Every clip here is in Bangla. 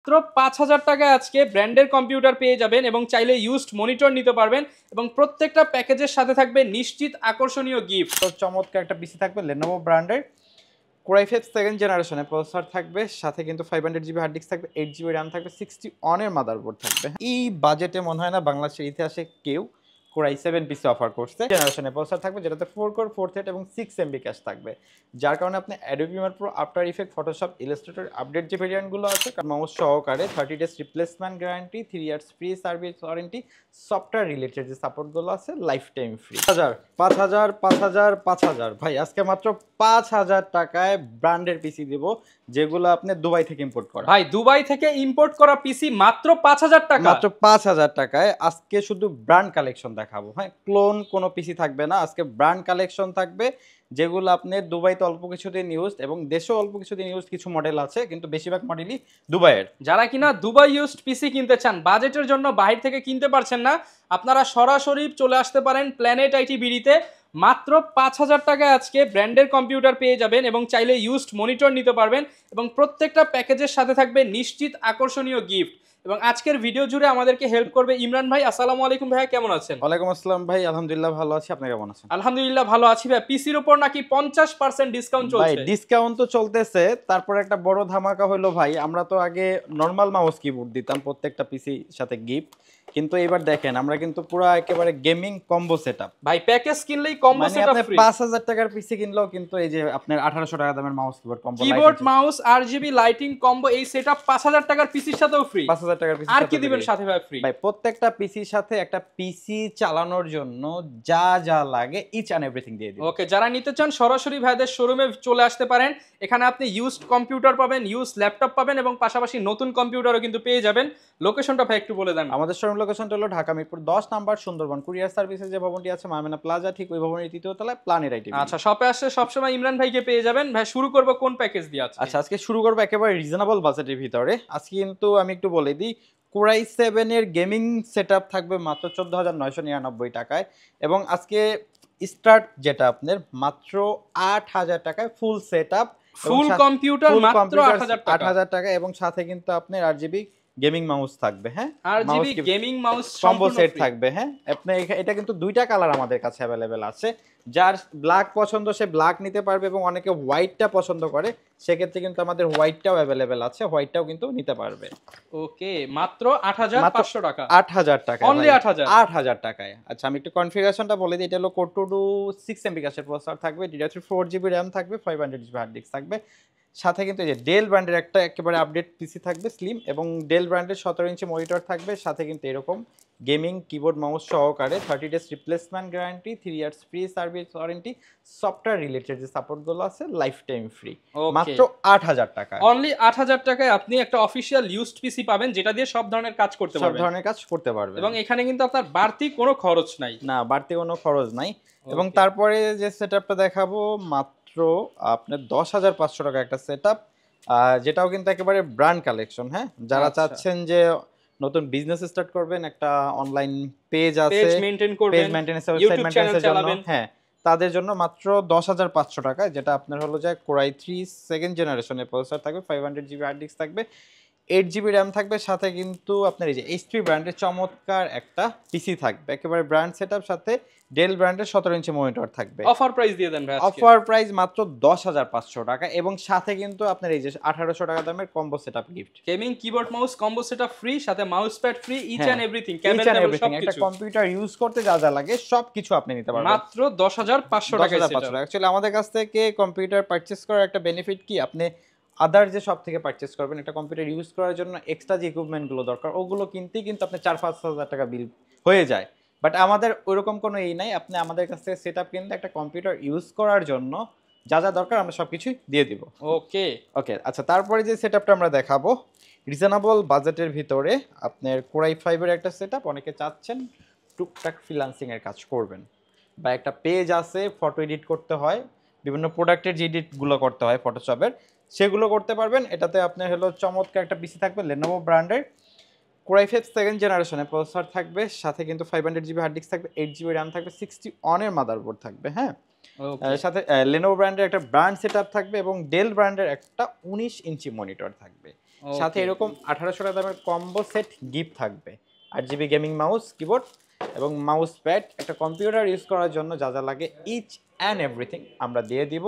মাত্র ৫,০০০ টাকায় আজকে ব্র্যান্ডের কম্পিউটার পেয়ে যাবেন এবং চাইলে ইউজড মনিটর নিতে পারবেন এবং প্রত্যেকটা প্যাকেজের সাথে থাকবে নিশ্চিত আকর্ষণীয় গিফট। তো চমৎকার একটা পিসি থাকবে Lenovo ব্র্যান্ডের Core i5 সেকেন্ড জেনারেশনের প্রসেসর থাকবে, সাথে কিন্তু 500 জিবি হার্ড ডিস্ক থাকবে, 8 জিবি র্যাম থাকবে, 60 অনের মাদারবোর্ড থাকবে। এই বাজেটে মনে হয় না বাংলাদেশের ইতিহাসে কেউ Core i7 পিসি অফার করছে। জেনারেশনের প্রসেসর থাকবে যেটাতে 4 কোর 4 থ্রেড এবং 6 এমবি ক্যাশ থাকবে, যার কারণে আপনি Adobe Premiere Pro, after effect, Photoshop, Illustrator update যে ভেরিয়েন্টগুলো আছে মাউস সহকারে 30 days replacement guarantee, 3 years free service warranty, software related যে সাপোর্টগুলো আছে লাইফ টাইম ফ্রি। 5,000 ভাই আজকে মাত্র 5,000 টাকায় ব্র্যান্ডের পিসি দিব, যেগুলো আপনি দুবাই থেকে ইম্পোর্ট করা। ভাই দুবাই থেকে ইম্পোর্ট করা পিসি মাত্র ৫,০০০ টাকা। মাত্র 5,000 টাকায় আজকে শুধু ব্র্যান্ড কালেকশন দেখাবো। হ্যাঁ, ক্লোন কোনো পিসি থাকবে না, আজকে ব্র্যান্ড কালেকশন থাকবে যেগুলো আপনি দুবাইতে অল্প কিছুদিন ইউজ এবং দেশেও অল্প কিছুদিন ইউজ কিছু মডেল আছে, কিন্তু বেশিরভাগ মডেলই দুবাইয়ের। যারা কিনা দুবাই ইউজড পিসি কিনতে চান, বাজেটের জন্য বাইরে থেকে কিনতে পারছেন না, আপনারা সরাসরি চলে আসতে পারেন প্ল্যানেট আইটি বিডিতে। মাত্র ৫,০০০ টাকায় আজকে ব্র্যান্ডের কম্পিউটার পেয়ে যাবেন এবং চাইলে ইউজড মনিটর নিতে পারবেন এবং প্রত্যেকটা প্যাকেজের সাথে থাকবে নিশ্চিত আকর্ষণীয় গিফট। এবং আজকের ভিডিও জুড়ে আমাদেরকে হেল্প করবে ইমরান ভাই। আসসালামু আলাইকুম ভাইয়া, কেমন আছেন? ওয়ালাইকুম আসসালাম ভাই, আলহামদুলিল্লাহ ভালো আছি, আপনি কেমন আছেন? আলহামদুলিল্লাহ ভালো আছি ভাই। পিসির উপর নাকি 50% ডিসকাউন্ট ভাই চলছে। ডিসকাউন্ট তো চলতেছে, তারপর একটা বড় ধামাকা হলো ভাই, আমরা তো আগে নরমাল মাউস কিবোর্ড দিতাম প্রত্যেকটা পিসি সাথে গিফট, কিন্তু এবার দেখেন আমরা কিন্তু পুরো একেবারে গেমিং কম্বো সেটআপ। ভাই প্যাকেজ কিনলেই কম্বো মানে সেটআপ আপনি ফ্রি। 5,000 টাকার পিসি কিনলেও কিন্তু এই যে আপনার 1,800 টাকা দামের mouse keyboard combo, keyboard mouse RGB lighting combo, এই সেটআপ ৫,০০০ টাকার পিসির সাথেও ফ্রি। 5,000 টাকার পিসি আর কি দিবেন সাথে ভাই ফ্রি? ভাই প্রত্যেকটা পিসির সাথে একটা পিসি চালানোর জন্য যা যা লাগে ইচ অ্যান্ড এভরিথিং দিয়ে দিই। ওকে, যারা নিতে চান সরাসরি ভাইদের শোরুমে চলে আসতে পারেন। এখানে আপনি ইউজড কম্পিউটার পাবেন, ইউজড ল্যাপটপ পাবেন এবং পাশাপাশি নতুন কম্পিউটারও কিন্তু পেয়ে যাবেন। লোকেশনটা ভাই একটু বলে দেন। আমাদের শোরুম লোকেশনটা হলো ঢাকা মিরপুর 10 নাম্বার, সুন্দরবন কুরিয়ার সার্ভিসের যে ভবনটি আছে মামেনা প্লাজা, ঠিক ওই ভবনের তৃতীয় তলায় প্ল্যানেট আইটি। আচ্ছা, শপে আসলে সবসময় ইমরান ভাইকে পেয়ে যাবেন। ভাই শুরু করব কোন প্যাকেজ দিয়ে আজকে? আচ্ছা, আজকে শুরু করবো একেবারে রিজনেবল বাজেটের ভিতরে। আজকে কিন্তু আমি একটু বলে দিই, Core i7 এর গেমিং সেটআপ থাকবে মাত্র 14,999 টাকায়, এবং আজকে স্টার্ট যেটা আপনার মাত্র 8,000 টাকায় ফুল সেটআপ, ফুল কম্পিউটার মাত্র 8,000 টাকা। 8,000 টাকা, এবং সাথে কিন্তু আপনার 8 জিবি গেমিং মাউস থাকবে। হ্যাঁ, আরজিবি গেমিং মাউস কম্বো সম্পূর্ণ সেট ফ্রি থাকবে। হ্যাঁ, আপনি এটা কিন্তু দুইটা কালার আমাদের কাছে অ্যাভেলেবেল আছে, যার ব্ল্যাক পছন্দ সে ব্ল্যাক নিতে পারবে, এবং অনেকে হোয়াইটটা পছন্দ করে সেক্ষেত্রে কিন্তু আমাদের হোয়াইটটাও অ্যাভেলেবেল আছে, হোয়াইটটাও কিন্তু নিতে পারবে। ওকে, মাত্র 8,500 টাকা। 8,000 টাকা, অনলি 8,000। 8,000 টাকায়। আচ্ছা, আমি একটু কনফিগারেশনটা বলে দিই। এটা হলো কোর টু 6 এমবি ক্যাশের প্রসেসর থাকবে, DDR3 4 জিবি র্যাম থাকবে, 500 জিবি হার্ড ডিস্ক থাকবে, সাথে কিন্তু এই যে ডেল ব্র্যান্ডের একটা একেবারে আপডেট পিসি থাকবে স্লিম, এবং ডেল ব্র্যান্ডের 17 ইঞ্চি মনিটর থাকবে, সাথে কিন্তু এরকম গেমিং কিবোর্ড মাউস সহকারে 30 days replacement guarantee, 3 years free service warranty, software related যে সাপোর্টগুলো আছে লাইফ টাইম ফ্রি। মাত্র 8,000 টাকা। অনলি 8,000 টাকায় আপনি একটা অফিশিয়াল ইউজড পিসি পাবেন, যেটা দিয়ে সব ধরনের কাজ করতে সব পারবেন। ধরনের কাজ করতে পারবেন এবং এখানে কিন্তু আপনার বাড়তি কোনো খরচ নাই। না, বাড়তি কোনো খরচ নাই। এবং তারপরে যে সেটআপটা দেখাবো মাত্র আপনার 10,500 টাকা একটা সেটআপ, যেটাও কিন্তু একেবারে ব্র্যান্ড কালেকশন। হ্যাঁ, যারা চাচ্ছেন যে নতুন বিজনেস স্টার্ট করবেন, একটা অনলাইন পেজ আছে, পেজ মেইনটেইন করবেন, পেজ মেইনটেনেন্স, ওয়েবসাইট মেইনটেনেন্সের জন্য, হ্যাঁ তাদের জন্য মাত্র 10,500 টাকা, যেটা আপনার হলো যে Core i3 সেকেন্ড জেনারেশনের প্রসেসর থাকবে, 500 জিবি হার্ড ডিস্ক থাকবে, 8 জিবি র্যাম থাকবে, সাথে কিন্তু আপনার এই যে HP ব্র্যান্ডের চমৎকার একটা পিসি থাকবে, একেবারে ব্র্যান্ড সেটআপ, সাথে ডেল ব্র্যান্ডের 17 ইঞ্চি মনিটর থাকবে। অফার প্রাইস দিয়ে দেন ভাই আজকে। অফার প্রাইস মাত্র 10,500 টাকা, এবং সাথে কিন্তু আপনার এই যে 1,800 টাকা দামের combo setup gift. Gaming keyboard mouse combo setup free, সাথে mouse pad free, each and everything, camera camera everything, একটা কম্পিউটার ইউজ করতে যা যা লাগে সবকিছু আপনি নিতে পারবেন মাত্র 10,500 টাকায়। 10,500 টাকা। অ্যাকচুয়ালি আমাদের কাছ থেকে কম্পিউটার পারচেজ করার একটা বেনিফিট কি, আপনি আদার যে সব থেকে পারচেজ করবেন একটা কম্পিউটার ইউজ করার জন্য এক্সট্রা যে ইকুইপমেন্টগুলো দরকার ওগুলো কিনতেই কিন্তু আপনার 4-5 হাজার টাকা বিল হয়ে যায়, বাট আমাদের ওইরকম কোনো এই নাই। আপনি আমাদের কাছ থেকে সেটআপ কিনলে একটা কম্পিউটার ইউজ করার জন্য যা যা দরকার আমরা সব কিছুই দিয়ে দিব। ওকে ওকে, আচ্ছা, তারপরে যে সেটআপটা আমরা দেখাবো রিজনেবল বাজেটের ভিতরে, আপনার Core i5 এর একটা সেটআপ। অনেকে চাচ্ছেন টুকটাক ফ্রিল্যান্সিং এর কাজ করবেন, বা একটা পেজ আছে ফটো এডিট করতে হয়, বিভিন্ন প্রোডাক্টের যে এডিটগুলো করতে হয় ফটোশপের, সেগুলো করতে পারবেন। এটাতে আপনার হলো চমৎকার একটা পিসি থাকবে Lenovo ব্র্যান্ডের Core i5 সেকেন্ড জেনারেশনের প্রসেসর থাকবে, সাথে কিন্তু 500 জিবি হার্ড ডিস্ক থাকবে, 8 জিবি র্যাম থাকবে, 60 অনের মাদারবোর্ড থাকবে। হ্যাঁ, সাথে Lenovo ব্র্যান্ডের একটা ব্র্যান্ড সেটআপ থাকবে, এবং ডেল ব্র্যান্ডের একটা 19 ইঞ্চি মনিটর থাকবে। সাথে এরকম 1800 টাকা দামের কম্বো সেট গিফট থাকবে, 8 জিবি গেমিং মাউস, কিবোর্ড এবং মাউস প্যাড, একটা কম্পিউটার ইউজ করার জন্য যা যা লাগে ইচ অ্যান্ড এভরিথিং আমরা দিয়ে দিব।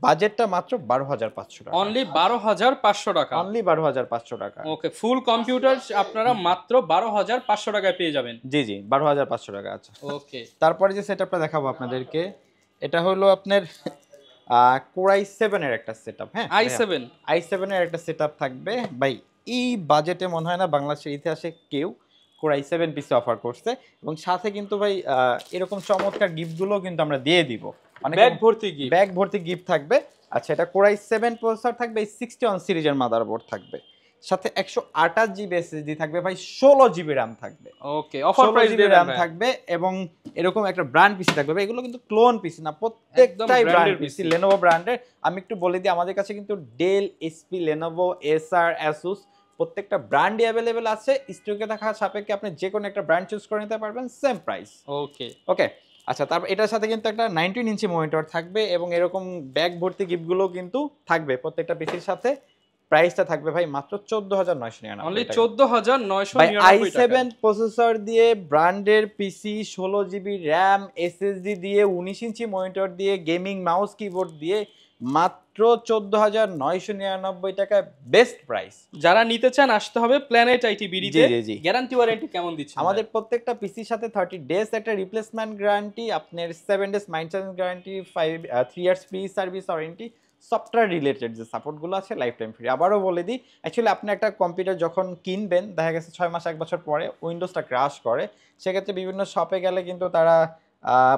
বাজেটটা মাত্র 12,500 টাকা, অনলি 12,500 টাকা, অনলি 12,500 টাকা। ওকে, ফুল কম্পিউটার আপনারা মাত্র 12,500 টাকায় পেয়ে যাবেন। জি জি 12,500 টাকা। আচ্ছা ওকে, তারপরে যে সেটআপটা দেখাবো আপনাদেরকে, এটা হলো আপনার কোর i7 এর একটা সেটআপ। হ্যাঁ i7 i7 এর একটা সেটআপ থাকবে ভাই। এই বাজেটে মনে হয় না বাংলাদেশের ইতিহাসে কেউ কোর i7 পিসি অফার করছে, এবং সাথে কিন্তু ভাই এরকম চমৎকার গিফটগুলো কিন্তু আমরা দিয়ে দিব, অনেক ব্যাগ ভর্তি গিফট। ব্যাগ ভর্তি গিফট থাকবে। আচ্ছা এটা কোর i7 প্রসেসর থাকবে, এই 61 সিরিজের মাদারবোর্ড থাকবে, সাথে 128 জিবি এসএসডি থাকবে ভাই, 16 জিবি র্যাম থাকবে। ওকে, অফার প্রাইস দিয়ে র্যাম থাকবে, এবং এরকম একটা ব্র্যান্ড পিসি থাকবে ভাই। এগুলো কিন্তু ক্লোন পিসি না, প্রত্যেকটাই ব্র্যান্ড পিসি, লেনোভো ব্র্যান্ডের। আমি একটু বলে দিই, আমাদের কাছে কিন্তু ডেল, এইচপি, লেনোভো, এসার, আসুস প্রত্যেকটা ব্র্যান্ডই অ্যাভেলেবেল আছে। স্টকে থাকা সাপেক্ষে আপনি যে কোনো একটা ব্র্যান্ড চুজ করে নিতে পারবেন, সেম প্রাইস। ওকে ওকে আচ্ছা, তারপর এটার সাথে কিন্তু একটা 19 ইঞ্চি মনিটর থাকবে, এবং এরকম ব্যাগ ভর্তি গিফটগুলো কিন্তু থাকবে প্রত্যেকটা পিসির সাথে। প্রাইসটা থাকবে ভাই মাত্র 14,999 অনলি টাকা। 14,999 i7 প্রসেসর দিয়ে ব্র্যান্ডের পিসি, 16 জিবি র্যাম, এসএসডি দিয়ে, 19 ইঞ্চি মনিটর দিয়ে, গেমিং মাউস কিবোর্ড দিয়ে মাত্র 14,999 টাকায় বেস্ট প্রাইস। যারা নিতে চান আসতে হবে প্ল্যানেট আইটি বিডিতে। জি জি জি। গ্যারান্টি ওয়ারেন্টি কেমন দিচ্ছেন? আমাদের প্রত্যেকটা পিসির সাথে 30 ডেজ একটা রিপ্লেসমেন্ট গ্যারান্টি, আপনার 7 days maintenance guarantee, 3 years free service warranty, software related যে সাপোর্টগুলো আছে লাইফ টাইম ফ্রি। আবারও বলে দিই, অ্যাকচুয়ালি আপনি একটা কম্পিউটার যখন কিনবেন, দেখা গেছে 6 মাস 1 বছর পরে উইন্ডোজটা ক্র্যাশ করে, সেক্ষেত্রে বিভিন্ন শপে গেলে কিন্তু তারা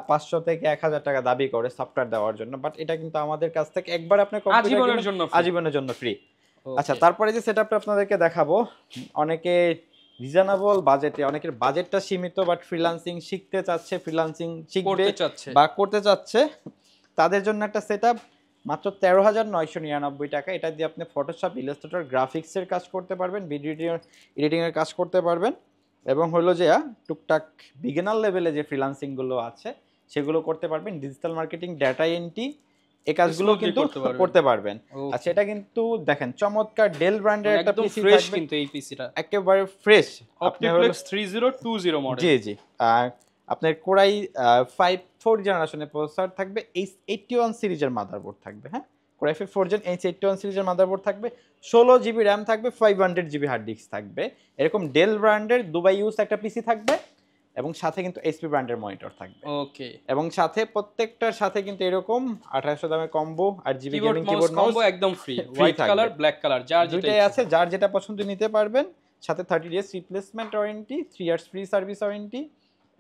500 থেকে 1,000 টাকা দাবি করে সফটওয়্যার দেওয়ার জন্য, বাট এটা কিন্তু আমাদের কাছ থেকে একবার আপনি আজীবনের জন্য free। আজীবনের জন্য ফ্রি। আচ্ছা তারপরে যে সেটআপটা আপনাদেরকে দেখাবো, অনেকে রিজনেবল বাজেটে, অনেকের বাজেটটা সীমিত বাট ফ্রিল্যান্সিং শিখতে চাচ্ছে, ফ্রিল্যান্সিং শিখবে বা করতে চাচ্ছে, তাদের জন্য একটা সেটআপ মাত্র 13,999 টাকা। এটা দিয়ে আপনি ফটোশপ, ইলাস্ট্রেটর, গ্রাফিক্সের কাজ করতে পারবেন, ভিডিও এডিটিং এর কাজ করতে পারবেন, এবং হলো যে টুকটাক বিগিনার লেভেলে যে ফ্রিল্যান্সিংগুলো আছে সেগুলো করতে পারবেন, ডিজিটাল মার্কেটিং, ডাটা এন্ট্রি, এই কাজগুলো কিন্তু করতে পারবেন। আচ্ছা এটা কিন্তু দেখেন চমৎকার ডেল ব্র্যান্ডের একটা পিসি ফ্রেশ, থাকবে, কিন্তু এই পিসিটা একেবারে ফ্রেশ, অপটিপ্লেক্স 3020 মডেল। জি জি। আর আপনার কোরাই 5 4 জেনারেশনের প্রসেসর থাকবে, H81 সিরিজের মাদারবোর্ড থাকবে। হ্যাঁ কোরাই 4 জেন H81 সিরিজের মাদারবোর্ড থাকবে, 16 জিবি র্যাম থাকবে, 500 জিবি হার্ড ডিস্ক থাকবে, এরকম ডেল ব্র্যান্ডের দুবাই ইউজ একটা পিসি থাকবে, এবং সাথে কিন্তু এইচপি ব্র্যান্ডের মনিটর থাকবে। ওকে, এবং সাথে প্রত্যেকটার সাথে কিন্তু এরকম 2800 দামের combo, 8 GB gaming keyboard mouse একদম ফ্রি, হোয়াইট কালার, ব্ল্যাক কালার, যার দুইটাই আছে, যার যেটা পছন্দ নিতে পারবেন। সাথে 30 days replacement warranty, 3 years free service warranty,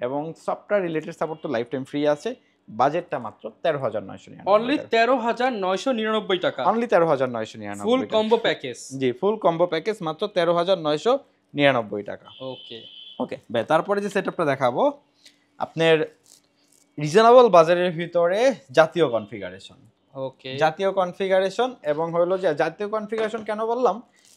এবং সফটওয়্যার রিলেটেড সাপোর্ট তো লাইফ টাইম ফ্রি আছে। বাজেটটা মাত্র 13,999, অনলি 13,999 টাকা, অনলি 13,999 ফুল কম্বো প্যাকেজ। জি ফুল কম্বো প্যাকেজ মাত্র 13,999 টাকা। ওকে ওকে ভাই, তারপরে যে সেটআপটা দেখাবো আপনার রিজনেবল বাজারের ভিতরে জাতীয় কনফিগারেশন। ওকে, জাতীয় কনফিগারেশন, এবং হলো যে জাতীয় কনফিগারেশন কেন বললাম,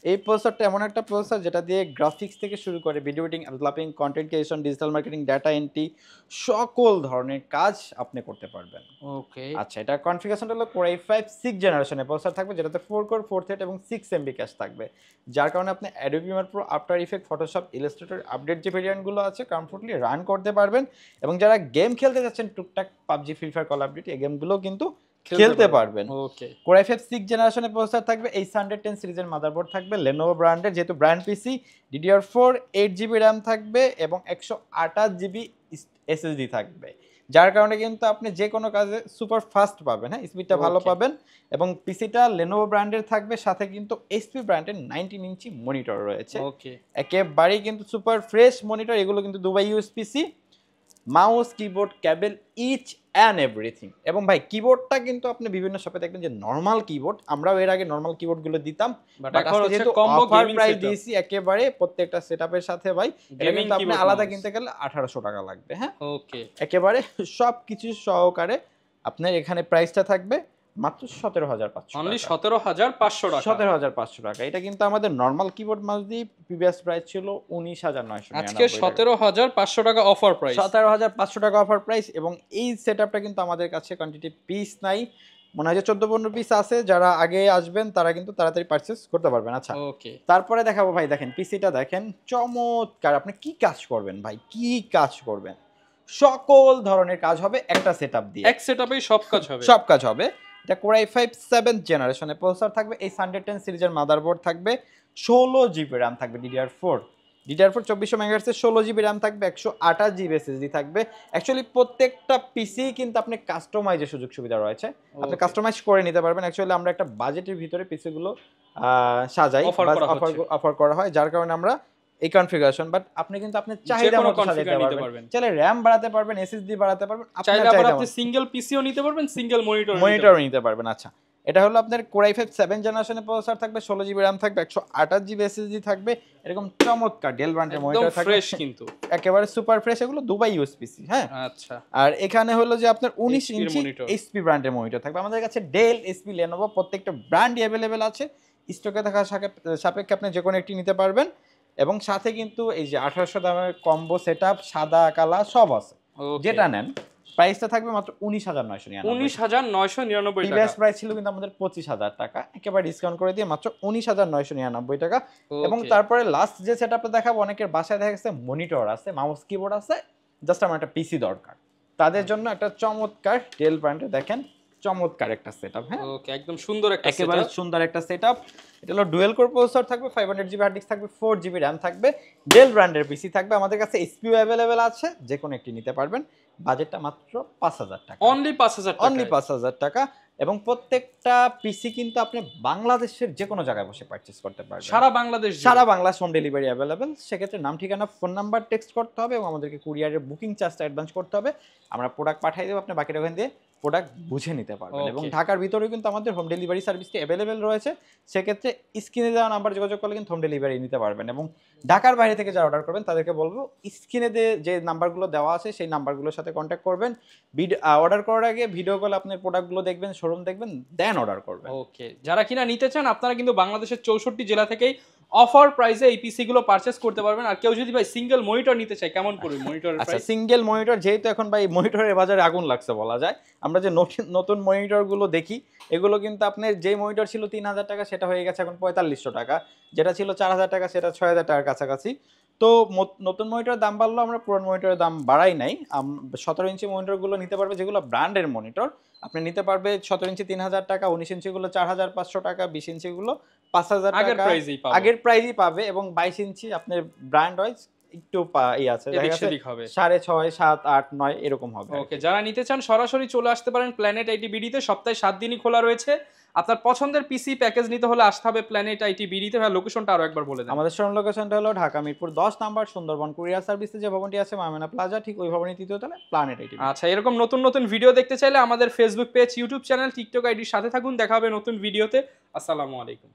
এই প্রসেসরটা এমন একটা প্রসেসর যেটা দিয়ে গ্রাফিক্স থেকে শুরু করে video editing, developing, content creation, digital marketing, data entry, সকল ধরনের কাজ আপনি করতে পারবেন। ওকে আচ্ছা এটা কনফিগারেশনটা হলো কোর i5 6 জেনারেশনের প্রসেসর থাকবে, যেটাতে 4 কোর 4 থ্রেড এবং 6 এমবি ক্যাশ থাকবে, যার কারণে আপনি Adobe Premiere Pro, after effect, Photoshop, Illustrator update যে ভেরিয়েন্টগুলো আছে কমফোর্টলি রান করতে পারবেন, এবং যারা গেম খেলতে যাচ্ছেন টুকটাক PUBG, free fire, call of duty, এই গেমগুলো কিন্তু খেলতে পারবেন। ওকে, কোর i5 6 জেনারেশনের প্রসেসর থাকবে, H110 সিরিজের মাদারবোর্ড থাকবে, লেনোভো ব্র্যান্ডের যেহেতু ব্র্যান্ড পিসি, DDR4 8 জিবি র্যাম থাকবে, এবং 128 জিবি এসএসডি থাকবে, যার কারণে কিন্তু আপনি যে কোনো কাজে সুপার ফাস্ট পাবেন। হ্যাঁ স্পিডটা ভালো পাবেন, এবং পিসিটা লেনোভো ব্র্যান্ডের থাকবে, সাথে কিন্তু এইচপি ব্র্যান্ডের 19 ইঞ্চি মনিটর রয়েছে। ওকে, একেবারেই কিন্তু সুপার ফ্রেশ মনিটর, এগুলো কিন্তু Dubai US PC, mouse, keyboard, cable, each and everything. এবং ভাই কিবোর্ডটা কিন্তু আপনি বিভিন্ন শপে দেখবেন যে নরমাল কিবোর্ড, আমরাও এর আগে নরমাল কিবোর্ডগুলো দিতাম, বাট এখন যেহেতু অফার প্রাইস দিয়েছি একেবারে প্রত্যেকটা সেটআপের সাথে ভাই, এটা কিন্তু আপনি আলাদা কিনতে গেলে 1800 টাকা লাগবে। হ্যাঁ ওকে, একেবারে সব কিছু সহকারে আপনার এখানে প্রাইসটা থাকবে মাত্র 17,500, অনলি 17,500 টাকা, 17,500 টাকা। এটা কিন্তু আমাদের নরমাল কিবোর্ড মাউস দিয়ে প্রিভিয়াস প্রাইস ছিল 19,999, আজকে 17,500 টাকা অফার প্রাইস, 17,500 টাকা অফার প্রাইস। এবং এই সেটআপটা কিন্তু আমাদের কাছে কোয়ান্টিটি পিস নাই, মনে হয় যে 14-15 পিস আছে, যারা আগে আসবেন তারা কিন্তু তাড়াতাড়ি পারচেস করতে পারবেন। আচ্ছা ওকে, তারপরে দেখাবো ভাই, দেখেন পিসিটা দেখেন চমৎকার। আপনি কি কাজ করবেন ভাই, কি কাজ করবেন, সকল ধরনের কাজ হবে একটা সেটআপ দিয়ে, এক সেটআপেই সব কাজ হবে। সব কাজ হবে। এটা Core i5 7th জেনারেশনের প্রসেসর থাকবে, এই 110 সিরিজের মাদারবোর্ড থাকবে, 16 জিবি র্যাম থাকবে DDR4 2400 মেগাহার্টজের 16 জিবি র্যাম থাকবে, 128 জিবি এসএসডি থাকবে। অ্যাকচুয়ালি প্রত্যেকটা পিসি কিন্তু আপনি কাস্টমাইজের সুযোগ সুবিধা রয়েছে, আপনি Okay. কাস্টমাইজ করে নিতে পারবেন। অ্যাকচুয়ালি আমরা একটা বাজেটের ভিতরে পিসিগুলো সাজাই, Offer করা হচ্ছে। অফার করা হয়, যার কারণে আমরা এই কনফিগারেশন। বাট আপনি কিন্তু আপনার চাহিদা যেকোনো মতো সাজাতে configure নিতে পারবেন, পারবেন। চাইলে র্যাম বাড়াতে পারবেন, এসএসডি বাড়াতে পারবেন, আপনার চাইলে আবার চাহিদা আপনি মতো সিঙ্গেল পিসিও নিতে পারবেন, সিঙ্গেল মনিটর মনিটরও নিতে পারবেন। আচ্ছা এটা হলো আপনার Core i5 7 জেনারেশনের প্রসেসর থাকবে, 16 জিবি র্যাম থাকবে, 128 জিবি এসএসডি থাকবে, এরকম চমৎকার ডেল ব্র্যান্ডের একদম মনিটর থাকবে, ফ্রেশ কিন্তু। একেবারে সুপার ফ্রেশ, এগুলো দুবাই ইউএসপিসি। হ্যাঁ আচ্ছা, আর এখানে হলো যে আপনার 19 HP ইঞ্চি monitor। এইচপি ব্র্যান্ডের মনিটর থাকবে। আমাদের কাছে ডেল, এইচপি, লেনোভো প্রত্যেকটা ব্র্যান্ডই অ্যাভেলেবেল আছে, স্টকে থাকা সাপেক্ষে আপনি যে কোনো একটি নিতে পারবেন। এবং সাথে কিন্তু এই যে 1800 দামের কম্বো সেটআপ, সাদা কালা সব আছে, Okay। যেটা নেন প্রাইসটা থাকবে মাত্র 19,999 19,999 প্রিভিয়াস টাকা। প্রাইস ছিল কিন্তু আমাদের 25,000 টাকা, একেবারে ডিসকাউন্ট করে দিয়ে মাত্র 19,999 টাকা। এবং Okay। তারপরে লাস্ট যে সেটআপটা দেখাবো, অনেকের বাসায় দেখা গেছে মনিটর আছে, মাউস কিবোর্ড আছে, জাস্ট আমার একটা পিসি দরকার, তাদের জন্য একটা চমৎকার ডেল ব্র্যান্ডে দেখেন চমৎকার একটা সেটআপ। হ্যাঁ ওকে, একদম সুন্দর একটা একেবারে setup। সুন্দর একটা সেটআপ। এটা হলো ডুয়েল কোর প্রসেসর থাকবে, 500 জিবি হার্ড ডিস্ক থাকবে, 4 জিবি র্যাম থাকবে, ডেল ব্র্যান্ডের পিসি থাকবে। আমাদের কাছে এসপিও অ্যাভেলেবেল আছে, যে কোনো একটি নিতে পারবেন। বাজেটটা মাত্র 5,000 টাকা, অনলি 5,000 টাকা। অনলি 5,000 টাকা। এবং প্রত্যেকটা পিসি কিন্তু আপনি বাংলাদেশের যে কোনো জায়গায় বসে পারচেস করতে পারবেন, সারা বাংলাদেশ জুড়ে। সারা বাংলা হোম ডেলিভারি অ্যাভেলেবেল। সেক্ষেত্রে নাম, ঠিকানা, ফোন নাম্বার টেক্সট করতে হবে এবং আমাদেরকে কুরিয়ারের বুকিং চার্জটা অ্যাডভান্স করতে হবে। আমরা প্রোডাক্ট পাঠিয়ে দেবো, আপনি বাকিটা ওখান দিয়ে প্রোডাক্ট বুঝে নিতে পারবেন। এবং Okay। ঢাকার ভিতরেও কিন্তু আমাদের হোম ডেলিভারি সার্ভিসটি অ্যাভেলেবেল রয়েছে। সেক্ষেত্রে স্ক্রিনে দেওয়া নাম্বার যোগাযোগ করলে কিন্তু হোম ডেলিভারি নিতে পারবেন। এবং ঢাকার বাইরে থেকে যারা অর্ডার করবেন তাদেরকে বলবো স্ক্রিনে যে নাম্বারগুলো দেওয়া আছে সেই নাম্বারগুলোর সাথে কন্ট্যাক্ট করবেন। অর্ডার করার আগে ভিডিও কল আপনার প্রোডাক্টগুলো দেখবেন, শোরুম দেখবেন, দেন অর্ডার করবেন। ওকে, যারা কিনা নিতে চান আপনারা কিন্তু বাংলাদেশের 64 জেলা থেকেই অফার প্রাইসে এই পিসি গুলো পারচেজ করতে পারবেন। আর কেউ যদি ভাই সিঙ্গেল মনিটর নিতে চায়, কেমন পড়বে মনিটরের আচ্ছা প্রাইস? সিঙ্গেল মনিটর, যেহেতু এখন ভাই মনিটরের বাজারে আগুন লাগছে বলা যায়, আমরা যে নতুন মনিটরগুলো দেখি এগুলো কিন্তু আপনার যে মনিটর ছিল 3,000 টাকা সেটা হয়ে গেছে এখন 4,500 টাকা, যেটা ছিল 4,000 টাকা সেটা 6,000 টাকার কাছাকাছি। তো নতুন মনিটরের দাম বাড়লো, আমরা পুরান মনিটরের দাম বাড়াই নাই। 17 ইঞ্চি মনিটরগুলো নিতে পারবে, যেগুলো ব্র্যান্ডের মনিটর আপনি নিতে পারবে 17 ইঞ্চি 3,000 টাকা, 19 ইঞ্চিগুলো 4,500 টাকা, 20 ইঞ্চিগুলো 5,000 আগের টাকা প্রাইসেই পাবো। আগের প্রাইসই পাবে। এবং 22 ইঞ্চি আপনার ব্র্যান্ড ওয়াইজ একটু আছে, দেখা এদিক গেছে সেদিক হবে। 6.5, 7, 8, 9 এরকম হবে। ওকে, যারা নিতে চান সরাসরি চলে আসতে পারেন প্ল্যানেট আইটি বিডিতে, সপ্তাহে 7 দিনই খোলা রয়েছে। আপনার পছন্দের পিসি প্যাকেজ নিতে হলে আসতে হবে প্ল্যানেট আইটি বিডিতে। ভাই লোকেশনটা আরো একবার বলে দেন। আমাদের শোরুম লোকেশনটা হলো ঢাকা মিরপুর 10 নাম্বার সুন্দরবন কুরিয়ার সার্ভিসে যে ভবনটি আছে মামেনা প্লাজা, ঠিক ওই ভবনের তৃতীয় তলায় প্ল্যানেট আইটি। আচ্ছা, এরকম নতুন নতুন ভিডিও দেখতে চাইলে আমাদের Facebook page, YouTube channel, TikTok আইডির সাথে থাকুন। দেখা হবে নতুন ভিডিওতে। আসসালামু আলাইকুম।